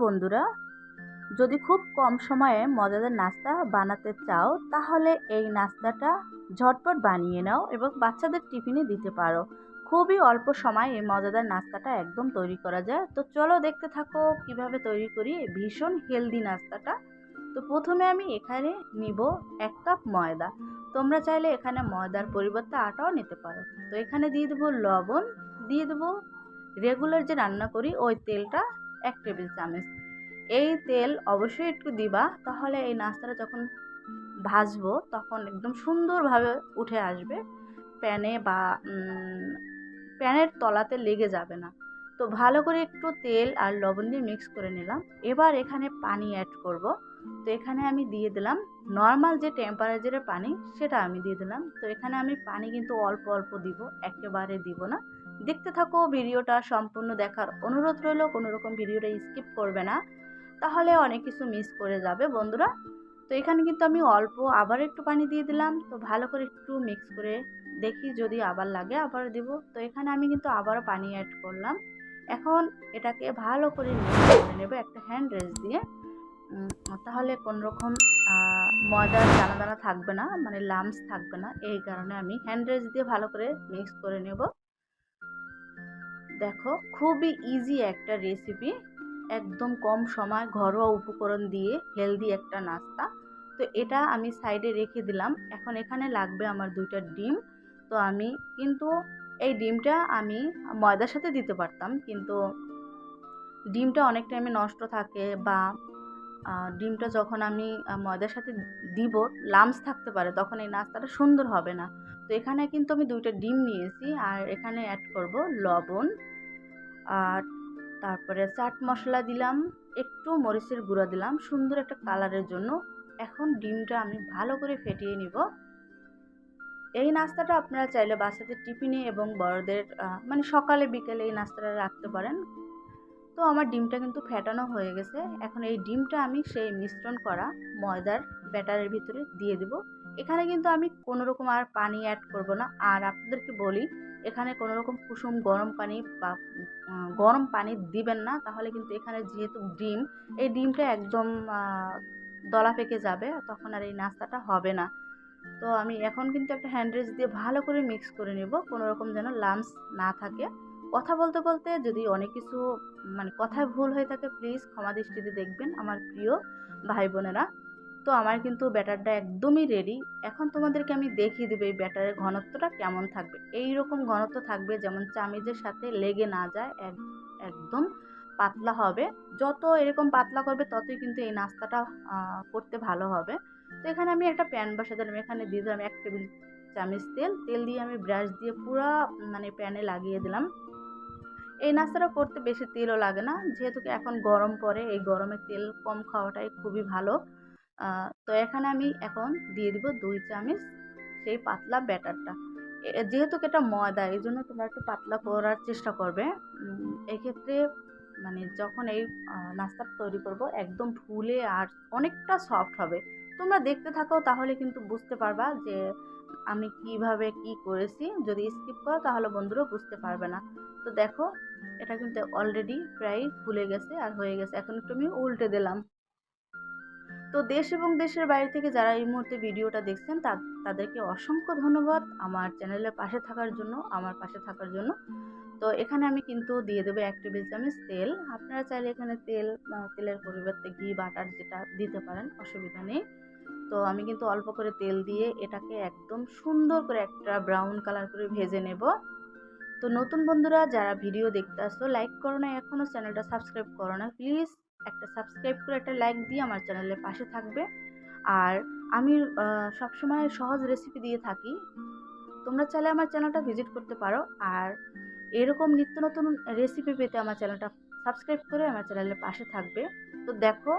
বন্ধুরা, যদি খুব কম সময়ে মজাদার নাস্তা বানাতে চাও তাহলে এই নাস্তাটা ঝটপট বানিয়ে নাও এবং বাচ্চাদের টিফিনে দিতে পারো। খুবই অল্প সময় এই মজাদার নাস্তাটা একদম তৈরি করা যায়। তো চলো দেখতে থাকো কিভাবে তৈরি করি এই ভীষণ হেলদি নাস্তাটা। তো প্রথমে আমি এখানে নিব 1 কাপ ময়দা। তোমরা চাইলে এখানে ময়দার পরিবর্তে আটাও নিতে পারো। তো এখানে দিয়ে দেবো লবণ, দিয়ে দেবো রেগুলার যে রান্না করি ওই তেলটা 1 টেবিল চামচ। এই তেল অবশ্যই একটু দিবা, তাহলে এই নাস্তাটা যখন ভাজবো তখন একদম সুন্দরভাবে উঠে আসবে প্যানে বা প্যানের তলাতে লেগে যাবে না। তো ভালো করে একটু তেল আর লবণ দিয়ে মিক্স করে নিলাম। এবার এখানে পানি অ্যাড করব। তো এখানে আমি দিয়ে দিলাম নর্মাল যে টেম্পারেচারের পানি, সেটা আমি দিয়ে দিলাম। তো এখানে আমি পানি কিন্তু অল্প অল্প দিব, একেবারে দিব না। দেখতে থাকো, ভিডিওটা সম্পূর্ণ দেখার অনুরোধ রইল। কোনো রকম ভিডিওটা স্কিপ করবে না, তাহলে অনেক কিছু মিস করে যাবে বন্ধুরা। তো এখানে কিন্তু আমি অল্প আবার একটু পানি দিয়ে দিলাম। তো ভালো করে একটু মিক্স করে দেখি, যদি আবার লাগে আবার দেব। তো এখানে আমি কিন্তু আবারও পানি অ্যাড করলাম। এখন এটাকে ভালো করে মিক্স করে নেব একটা হ্যান্ড রেস্ট দিয়ে। তাহলে কোনো রকম ময়দার দানা দানা থাকবে না, মানে লাম্পস থাকবে না। এই কারণে আমি হ্যান্ড রেস্ট দিয়ে ভালো করে মিক্স করে নেব। দেখো, খুবই ইজি একটা রেসিপি, একদম কম সময় ঘরোয়া উপকরণ দিয়ে হেলদি একটা নাস্তা। তো এটা আমি সাইডে রেখে দিলাম। এখন এখানে লাগবে আমার 2টা ডিম। তো আমি কিন্তু এই ডিমটা আমি ময়দার সাথে দিতে পারতাম, কিন্তু ডিমটা অনেক টাইমে নষ্ট থাকে, বা ডিমটা যখন আমি ময়দার সাথে দিব লাম্পস থাকতে পারে, তখন এই নাস্তাটা সুন্দর হবে না। তো এখানে কিন্তু আমি 2টা ডিম নিয়েছি, আর এখানে অ্যাড করব লবণ, আর তারপরে চাট মশলা দিলাম, একটু মরিচের গুঁড়া দিলাম সুন্দর একটা কালারের জন্য। এখন ডিমটা আমি ভালো করে ফেটিয়ে নিব। এই নাস্তাটা আপনারা চাইলে বাচ্চাদের টিফিনে এবং বড়দের মানে সকালে বিকেলে এই নাস্তাটা রাখতে পারেন। তো আমার ডিমটা কিন্তু ফেটানো হয়ে গেছে। এখন এই ডিমটা আমি সেই মিশ্রণ করা ময়দার ব্যাটারের ভিতরে দিয়ে দেব। এখানে কিন্তু আমি কোনো রকম আর পানি অ্যাড করব না। আর আপনাদেরকে বলি, এখানে কোনো রকম কুসুম গরম পানি বা গরম পানি দিবেন না, তাহলে কিন্তু এখানে যেহেতু ডিম, এই ডিমটা একদম দলা পেকে যাবে, তখন আর এই নাস্তাটা হবে না। তো আমি এখন কিন্তু একটা হ্যান্ড রেস্ট দিয়ে ভালো করে মিক্স করে নেব, কোনো রকম যেন লাম্পস না থাকে। কথা বলতে বলতে যদি অনেক কিছু মানে কথায় ভুল হয়ে থাকে, প্লিজ ক্ষমা দৃষ্টিতে দেখবেন আমার প্রিয় ভাই বোনেরা। তো আমার কিন্তু ব্যাটারটা একদমই রেডি। এখন তোমাদেরকে আমি দেখিয়ে দেবো এই ব্যাটারের ঘনত্বটা কেমন থাকবে। এই রকম ঘনত্ব থাকবে যেমন চামিচের সাথে লেগে না যায়, একদম পাতলা হবে। যত এরকম পাতলা করবে ততই কিন্তু এই নাস্তাটা করতে ভালো হবে। তো এখানে আমি একটা প্যান বসাতে দিলাম। এখানে দিয়ে দিলাম 1 টেবিল চামচ তেল। তেল দিয়ে আমি ব্রাশ দিয়ে পুরা মানে প্যানে লাগিয়ে দিলাম। এই নাস্তাটা করতে বেশি তেলও লাগে না, যেহেতু এখন গরম পড়ে, এই গরমে তেল কম খাওয়াটাই খুবই ভালো। তো এখানে আমি এখন দিয়ে দিব 2 চামচ সেই পাতলা ব্যাটারটা। যেহেতু এটা ময়দা, এই জন্য তোমরা একটু পাতলা করার চেষ্টা করবে। এক্ষেত্রে মানে যখন এই নাস্তাটা তৈরি করব একদম ফুলে আর অনেকটা সফট হবে। তোমরা দেখতে থাকো, তাহলে কিন্তু বুঝতে পারবা যে আমি কিভাবে কি করেছি। যদি স্কিপ করো তাহলে বন্ধুরা বুঝতে পারবে না। তো দেখো, এটা কিন্তু অলরেডি প্রায় ফুলে গেছে আর হয়ে গেছে। এখন একটু আমি উল্টে দিলাম। তো দেশ এবং দেশের বাইরে থেকে যারা এই মুহূর্তে ভিডিওটা দেখছেন তাদেরকে অসংখ্য ধন্যবাদ আমার চ্যানেলের পাশে থাকার জন্য, আমার পাশে থাকার জন্য। তো এখানে আমি কিন্তু দিয়ে দেবো 1 টেবিল চামচ তেল। আপনারা চাইলে এখানে তেলের পরিবর্তে ঘি, বাটার যেটা দিতে পারেন, অসুবিধা নেই। তো আমি কিন্তু অল্প করে তেল দিয়ে এটাকে একদম সুন্দর করে একটা ব্রাউন কালার করে ভেজে নেব। তো নতুন বন্ধুরা যারা ভিডিও দেখতে আসছো, লাইক করো না এখনো, চ্যানেলটা সাবস্ক্রাইব করো না, প্লিজ একটা সাবস্ক্রাইব করে একটা লাইক দিয়ে আমার চ্যানেলের পাশে থাকবে। আর আমি সবসময় সহজ রেসিপি দিয়ে থাকি, তোমরা চাইলে আমার চ্যানেলটা ভিজিট করতে পারো। আর এরকম নিত্য নতুন রেসিপি পেতে আমার চ্যানেলটা সাবস্ক্রাইব করে আমার চ্যানেলের পাশে থাকবে। তো দেখো,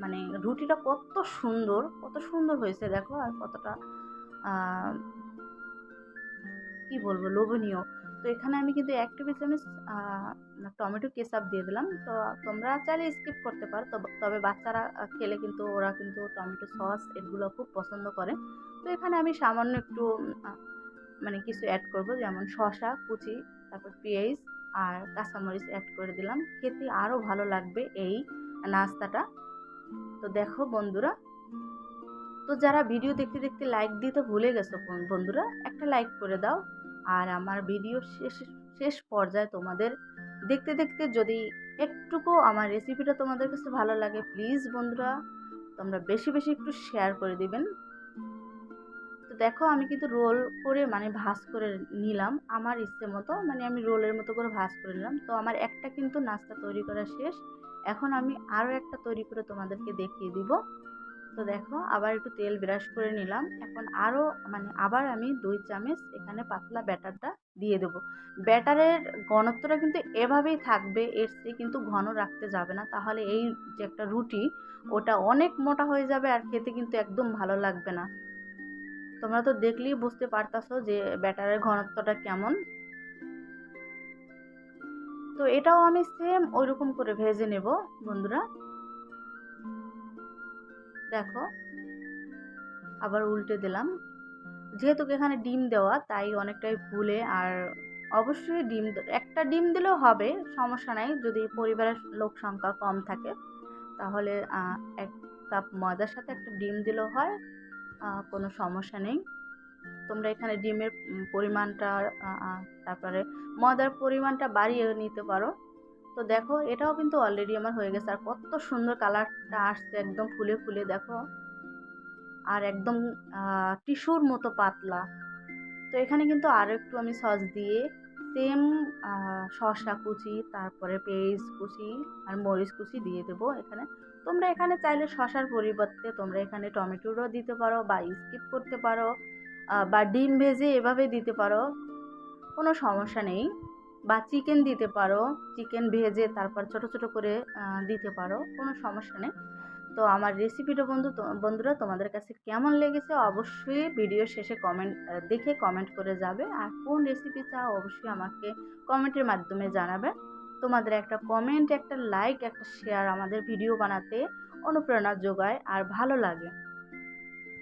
মানে রুটিটা কত সুন্দর, কত সুন্দর হয়েছে দেখো, আর কতটা কি বলবো, লোভনীয়। তো এখানে আমি কিন্তু 1 টেবিল চামচ টমেটো কেচাপ দিয়ে দিলাম। তো তোমরা চাইলে স্কিপ করতে পারো, তবে বাচ্চারা খেলে কিন্তু ওরা কিন্তু টমেটো সস এগুলো খুব পছন্দ করে। তো এখানে আমি সামান্য একটু মানে কিছু অ্যাড করব, যেমন শসা কুচি, তারপর পেঁয়াজ আর কাঁচামরিচ অ্যাড করে দিলাম, খেতে আরও ভালো লাগবে এই নাস্তাটা। তো দেখো বন্ধুরা, তো যারা ভিডিও দেখতে দেখতে লাইক দিতে ভুলে গেছো বন্ধুরা, একটা লাইক করে দাও। আর আমার ভিডিও শেষ পর্যায়ে তোমাদের দেখতে দেখতে যদি একটুকু আমার রেসিপিটা তোমাদের কাছে ভালো লাগে, প্লিজ বন্ধুরা তোমরা বেশি বেশি একটু শেয়ার করে দিবেন। তো দেখো আমি কিন্তু রোল করে মানে ভাঁজ করে নিলাম আমার ইচ্ছে মতো, মানে আমি রোলের মতো করে ভাঁজ করে নিলাম। তো আমার একটা কিন্তু নাস্তা তৈরি করা শেষ, এখন আমি আরও একটা তৈরি করে তোমাদেরকে দেখিয়ে দিব। তো দেখো আবার একটু তেল ব্রাশ করে নিলাম, এখন আরও মানে আবার আমি 2 চামচ এখানে পাতলা ব্যাটারটা দিয়ে দেবো। ব্যাটারের ঘনত্বটা কিন্তু এভাবেই থাকবে, এর চেয়ে কিন্তু ঘন রাখতে যাবে না, তাহলে এই যে একটা রুটি ওটা অনেক মোটা হয়ে যাবে আর খেতে কিন্তু একদম ভালো লাগবে না। তোমরা তো দেখলেই বুঝতে পারতাছো যে ব্যাটারের ঘনত্বটা কেমন। তো এটাও আমি সেম ওইরকম করে ভেজে নেব বন্ধুরা। দেখো আবার উল্টে দিলাম, যেহেতু এখানে ডিম দেওয়া তাই অনেকটাই ফুলে, আর অবশ্যই একটা ডিম দিলেও হবে, সমস্যা নাই। যদি পরিবারের লোক সংখ্যা কম থাকে তাহলে 1 কাপ ময়দার সাথে একটা ডিম দিলেও হয়, কোনো সমস্যা নেই। তোমরা এখানে ডিমের পরিমাণটা তারপরে ময়দার পরিমাণটা বাড়িয়ে নিতে পারো। তো দেখো এটাও কিন্তু অলরেডি আমার হয়ে গেছে, আর কত সুন্দর কালারটা আসছে, একদম ফুলে ফুলে দেখো, আর একদম টিস্যুর মতো পাতলা। তো এখানে কিন্তু আরও একটু আমি সস দিয়ে সেম শসা কুচি, তারপরে পেঁয়াজ কুচি আর মরিচ কুচি দিয়ে দেবো এখানে। তোমরা এখানে চাইলে শসার পরিবর্তে তোমরা এখানে টমেটোরও দিতে পারো বা স্কিপ করতে পারো, বা ডিম ভেজে এভাবে দিতে পারো, কোনো সমস্যা নেই। বা চিকেন দিতে পারো, চিকেন ভেজে তারপর ছোট ছোট করে দিতে পারো, কোনো সমস্যা নেই। তো আমার রেসিপিটা বন্ধুরা তোমাদের কাছে কেমন লেগেছে অবশ্যই ভিডিও শেষে দেখে কমেন্ট করে যাবে। আর কোন রেসিপি চাও অবশ্যই আমাকে কমেন্টের মাধ্যমে জানাবে। তোমাদের একটা কমেন্ট, একটা লাইক, একটা শেয়ার আমাদের ভিডিও বানাতে অনুপ্রেরণা যোগায় আর ভালো লাগে।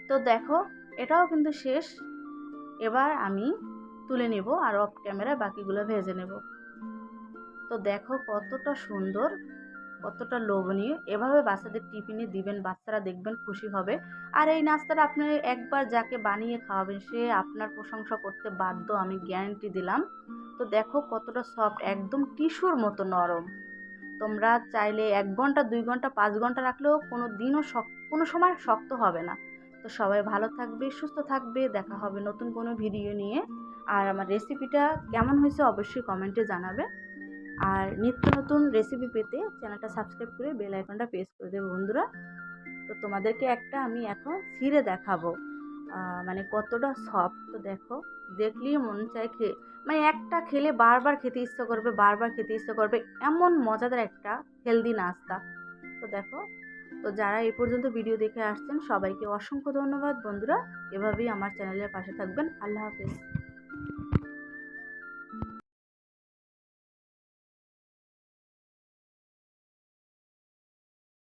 তো দেখো এটাও কিন্তু শেষ, এবার আমি তুলে নেব আর অফ ক্যামেরা বাকিগুলো ভেজে নেব। তো দেখো কতটা সুন্দর, কতটা লোভনীয়, এভাবে বাচ্চাদের টিফিনে দিবেন, বাচ্চারা দেখবেন খুশি হবে। আর এই নাস্তাটা আপনি একবার যাকে বানিয়ে খাওয়াবেন সে আপনার প্রশংসা করতে বাধ্য, আমি গ্যারান্টি দিলাম। তো দেখো কতটা সফট, একদম টিস্যুর মতো নরম। তোমরা চাইলে 1 ঘন্টা 2 ঘন্টা 5 ঘন্টা রাখলেও কোনো সময় শক্ত হবে না। তো সবাই ভালো থাকবে, সুস্থ থাকবে, দেখা হবে নতুন কোনো ভিডিও নিয়ে। আর আমার রেসিপিটা কেমন হয়েছে অবশ্যই কমেন্টে জানাবে। আর নিত্য নতুন রেসিপি পেতে চ্যানেলটা সাবস্ক্রাইব করে বেল আইকনটা প্রেস করে দেবো বন্ধুরা। তো তোমাদেরকে একটা আমি এখন ছিঁড়ে দেখাবো মানে কতটা সফট। তো দেখো দেখলেই মন চায় মানে একটা খেলে বারবার খেতে ইচ্ছা করবে, বারবার খেতে ইচ্ছা করবে, এমন মজাদার একটা হেলদি নাস্তা। তো দেখো, তো যারা এই পর্যন্ত ভিডিও দেখে আসছেন সবাইকে অসংখ্য ধন্যবাদ বন্ধুরা। এভাবেই আমার চ্যানেলের পাশে থাকবেন। আল্লাহ হাফেজ।